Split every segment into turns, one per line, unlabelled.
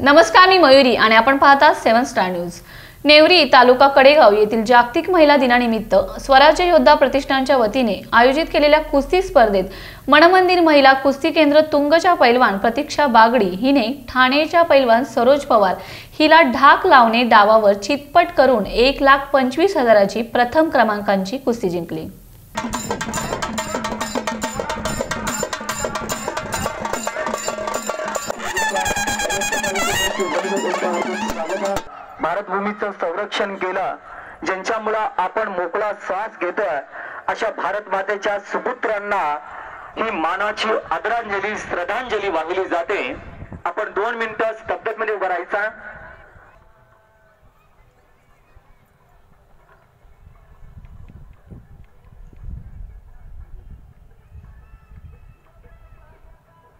नमस्कार, मी मयुरी आणि आपण पाहता 7 स्टार न्यूज। नेवरी तालुका कडेगाव येथील जागतिक महिला दिनानिमित्त स्वराज्य योद्धा प्रतिष्ठानच्या वतीने आयोजित केलेल्या कुस्ती स्पर्धेत मनमंदिर महिला कुस्ती केंद्र तुंगच्या पैलवान प्रतीक्षा बागडी हिने ठाणेच्या पैलवान सरोज पवार हिला ढाक लावणे डावावर चितपट करून 1,25,000ची प्रथम क्रमांकाची कुस्ती जिंकली।
भारत भूमीचं संरक्षण केलं, ज्यांच्यामुळे आपण मोकळा श्वास घेतोय अशा भारत मातेच्या सुपुत्रांना ही मानाची आदरांजली श्रद्धांजली वाहिली जाते। आपण 2 मिनिटं स्तब्धतेमध्ये उभं राहायचं।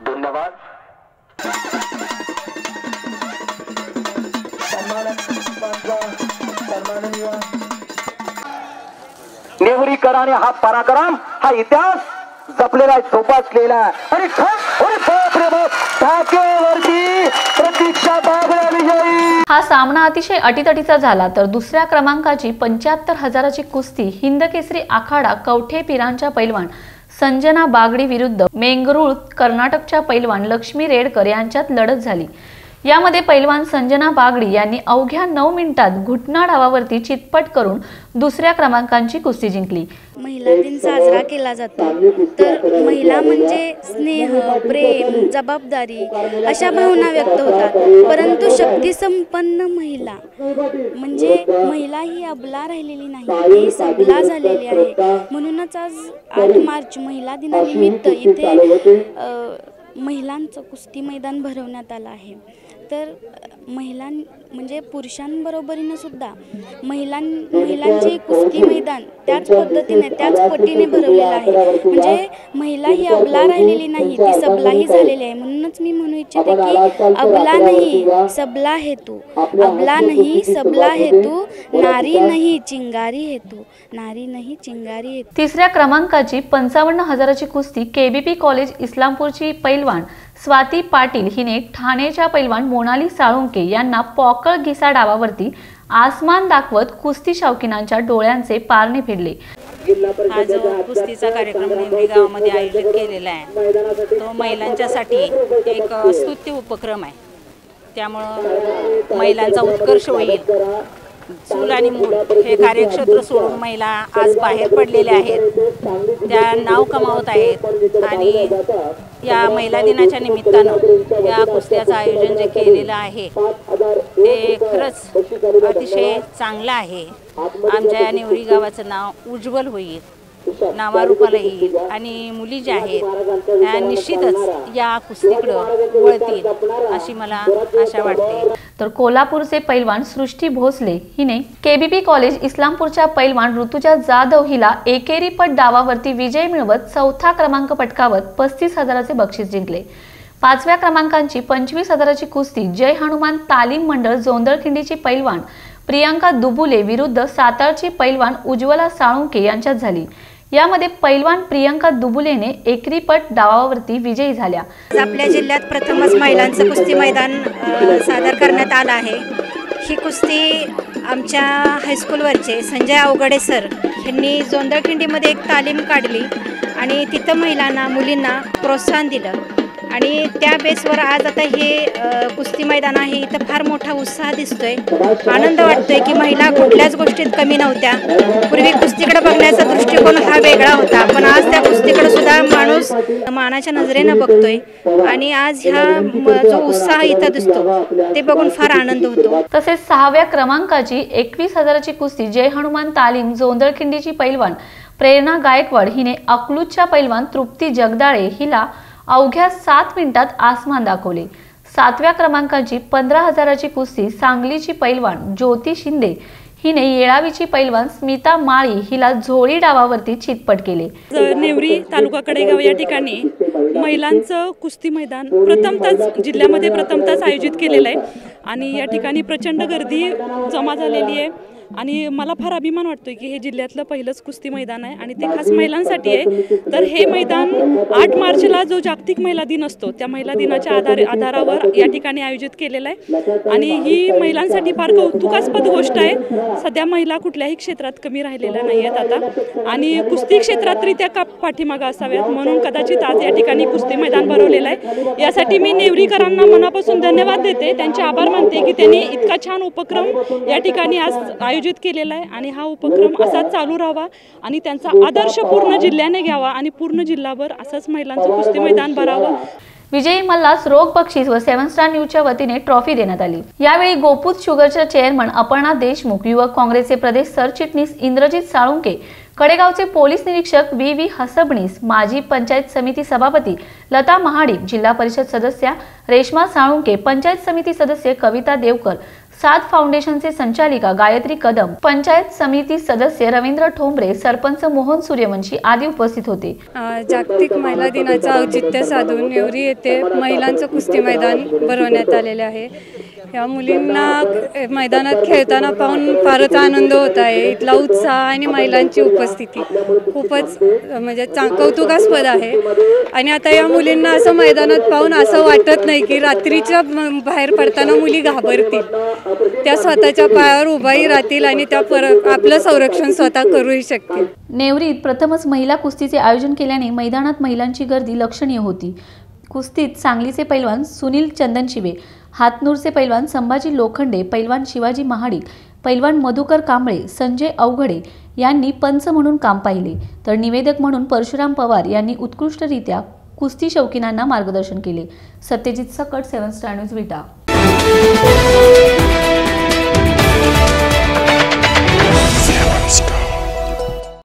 धन्यवाद। नेवरीकरांनी हा पराक्रम, हा इतिहास जपलेला, जोपासलेला आणि प्रतीक्षा बागडी विजयी।
हा सामना अतिशय अटीतटीचा झाला तर दुसऱ्या क्रमांकाची 75,000ची कुस्ती हिंद केसरी आखाडा कवठे पिरांच्या पैलवान संजना बागडी विरुद्ध मेंगरूळ कर्नाटकच्या पैलवान लक्ष्मी रेडकर यांच्यात लढत झाली। यामध्ये पैलवान संजना बागडी यांनी अवघ्या 9 मिनिटात घुटना डावावरती चितपट करून दुसऱ्या क्रमांकाची कुस्ती जिंकली।
महिला दिन साजरा केला जातो, तर महिला म्हणजे स्नेह, प्रेम, जबाबदारी अशा भावना व्यक्त होतात। परंतु शक्ती संपन्न महिला म्हणजे महिला ही अबला राहिलेली नाही, ती सबला झालेली आहे। म्हणूनच आज 8 मार्च महिला दिनानिमित्त इथे महिलांचं कुस्ती मैदान भरवण्यात आलं आहे। तर महिलां म्हणजे पुरुषांबरोबरीने सुद्धा महिलांचे कुस्ती मैदान त्याच पद्धतीने त्याच पटीने भरवलेलं आहे। म्हणजे महिला ही अबला राहिलेली नाही, ती सबलाही झालेली आहे। म्हणूनच मी म्हणू इच्छिते की अबला नाही सबला है तू, अबला नहीं सबला है तू, नारी नहीं चिंगारी है तू, नारी नहीं चिंगारी है।
तिसऱ्या क्रमांकाची 55,000ची कुस्ती केबीपी कॉलेज इस्लामपूरची पैलवान स्वाती पाटील हिने ठाणेच्या पैलवान मोनाली साळुंके यांना पॉकळ घिसा डावावरती आसमान दाखवत कुस्ती शौकीनांच्या डोळ्यांचे पारणे फेडले।
हा जो कुस्तीचा कार्यक्रम नेवरी गावामध्ये आयोजित केलेला आहे तो महिलांच्यासाठी एक स्तुत्य उपक्रम आहे। त्यामुळे महिलांचा उत्कर्ष होईल। चूल आणि मूल हे कार्यक्षेत्र सोडून महिला आज बाहेर पडलेल्या आहेत, त्या नाव कमावत आहेत आणि या महिला दिनाच्या निमित्तानं या कुस्त्याचं आयोजन जे केलेलं आहे ते खरंच अतिशय चांगलं आहे। आमच्या या नेवरी गावाचं नाव उज्ज्वल होईल, नावारूपाला येईल आणि मुली ज्या आहेत त्या निश्चितच या कुस्तीकडं वळतील अशी मला आशा वाटते।
तर कोल्हापूरचे पैलवान सृष्टी भोसले हिने केबीपी कॉलेज इस्लामपूरच्या पैलवान ऋतुजा जाधव हिला एकेरी पट डावावरती विजय मिळवत 4था क्रमांक पटकावत 35,000चे बक्षीस जिंकले। 5व्या क्रमांकाची 25,000ची कुस्ती जय हनुमान तालीम मंडळ जोंदळखिंडीची पैलवान प्रियांका दुबुले विरुद्ध सातारची पैलवान उज्ज्वला साळुंके यांच्यात झाली। यामध्ये पैलवान प्रियांका दुबुलेने एकेरीपट डावावरती विजयी झाल्या।
आपल्या जिल्ह्यात प्रथमच महिलांचं कुस्ती मैदान सादर करण्यात आलं आहे। ही कुस्ती आमच्या हायस्कूलवरचे संजय अवघडे सर यांनी जोंदळखिंडीमध्ये एक तालीम काढली आणि तिथं महिलांना मुलींना प्रोत्साहन दिलं आणि त्या बेसवर आज आता हे कुस्ती मैदान आहे। इथं फार मोठा उत्साह दिसतोय, आनंद वाटतोय की महिला कुठल्याच गोष्टीत कमी नव्हत्या। पूर्वी कुस्तीकडे बघण्याचा दृष्टिकोन हा वेगळा होता, पण आज त्या कुस्तीकडे सुद्धा माणूस मानाच्या नजरेनं बघतोय आणि आज ह्या जो उत्साह इथं दिसतो ते बघून फार आनंद होतो।
तसेच 6व्या क्रमांकाची 21,000ची कुस्ती जय हनुमान तालीम जोंदळखिंडीची पैलवान प्रेरणा गायकवाड हिने अकलूजच्या पैलवान तृप्ती जगदाळे हिला अवघ्या 7 मिनिटात आसमान दाखवले। 7व्या क्रमांकाची 15,000ची कुस्ती सांगलीची पैलवान ज्योती शिंदे हिने येळावीची पैलवान स्मिता माळी हिला झोळी डावावरती चितपट केले।
नेवरी तालुका कडेगाव या ठिकाणी महिलांचं कुस्ती मैदान प्रथमतःच जिल्ह्यामध्ये आयोजित केलेलं आहे आणि या ठिकाणी प्रचंड गर्दी जमा झालेली आहे। आणि मला फार अभिमान वाटतो की हे जिल्ह्यातलं पहिलंच कुस्ती मैदान आहे आणि ते खास महिलांसाठी आहे. तर हे मैदान 8 मार्चला जो जागतिक महिला दिन असतो त्या महिला दिनाच्या आधारावर या ठिकाणी आयोजित केलेलं आहे आणि ही महिलांसाठी फार कौतुकास्पद गोष्ट आहे. सध्या महिला कुठल्याही क्षेत्रात कमी राहिलेल्या नाही आहेत आता आणि कुस्ती क्षेत्रातरित्या का पाठीमागं असाव्यात म्हणून कदाचित आज या ठिकाणी कुस्ती मैदान भरवलेलं आहे. यासाठी मी नेवरीकरांना मनापासून धन्यवाद देते, त्यांचे आभार मानते की त्यांनी इतका छान उपक्रम या ठिकाणी आज आयोजित केलेला आहे आणि हा उपक्रम असाच चालू राहावा आणि त्यांचा आदर्श पूर्ण जिल्ह्याने घ्यावा आणि पूर्ण जिल्हाभर असंच महिलांचं कुस्ती मैदान भरावं.
विजयी मल्लास रोख बक्षीस व 7 स्टार न्यूजच्या वतीने ट्रॉफी देण्यात आली. यावेळी गोपूत शुगरच्या चेअरमन अपर्णा देशमुख, युवक काँग्रेसचे प्रदेश सरचिटणीस इंद्रजित साळुंके, कडेगावचे पोलीस निरीक्षक व्ही हसबणीस, माजी पंचायत समिती सभापती लता महाडिक, जिल्हा परिषद सदस्या रेश्मा साळुंके, पंचायत समिती सदस्य कविता देवकर, सात फाउंडेशनचे संचालिका गायत्री कदम, पंचायत समिती सदस्य रवींद्र ठोंबरे, सरपंच मोहन सूर्यवंशी आदी उपस्थित होते.
जागतिक महिला दिनाचं औचित्य साधून नेवरी येथे महिलांचं कुस्ती मैदान भरवण्यात आलेले आहे. या मुलींना मैदानात खेळताना पाहून फारच आनंद होत आहे. इथला उत्साह आणि महिलांची उपस्थिती खूपच म्हणजे कौतुकास्पद आहे आणि आता या मुलींना असं मैदानात पाहून असं वाटत नाही की रात्रीच्या बाहेर पडताना मुली घाबरतील. त्या स्वतःच्या पायावर उभाही राहतील आणि त्या आपलं संरक्षण स्वतः करूही शकतील.
नेवरीत प्रथमच महिला कुस्तीचे आयोजन केल्याने मैदानात महिलांची गर्दी लक्षणीय होती. कुस्तीत सांगलीचे पैलवान सुनील चंदनशिवे, हातनूरचे पैलवान संभाजी लोखंडे, पैलवान शिवाजी महाडिक, पैलवान मधुकर कांबळे, संजय अवघडे यांनी पंच म्हणून काम पाहिले, तर निवेदक म्हणून परशुराम पवार यांनी उत्कृष्टरित्या कुस्ती शौकीनांना मार्गदर्शन केले. सत्यजित सकट, 7 स्टार न्यूज, विटा.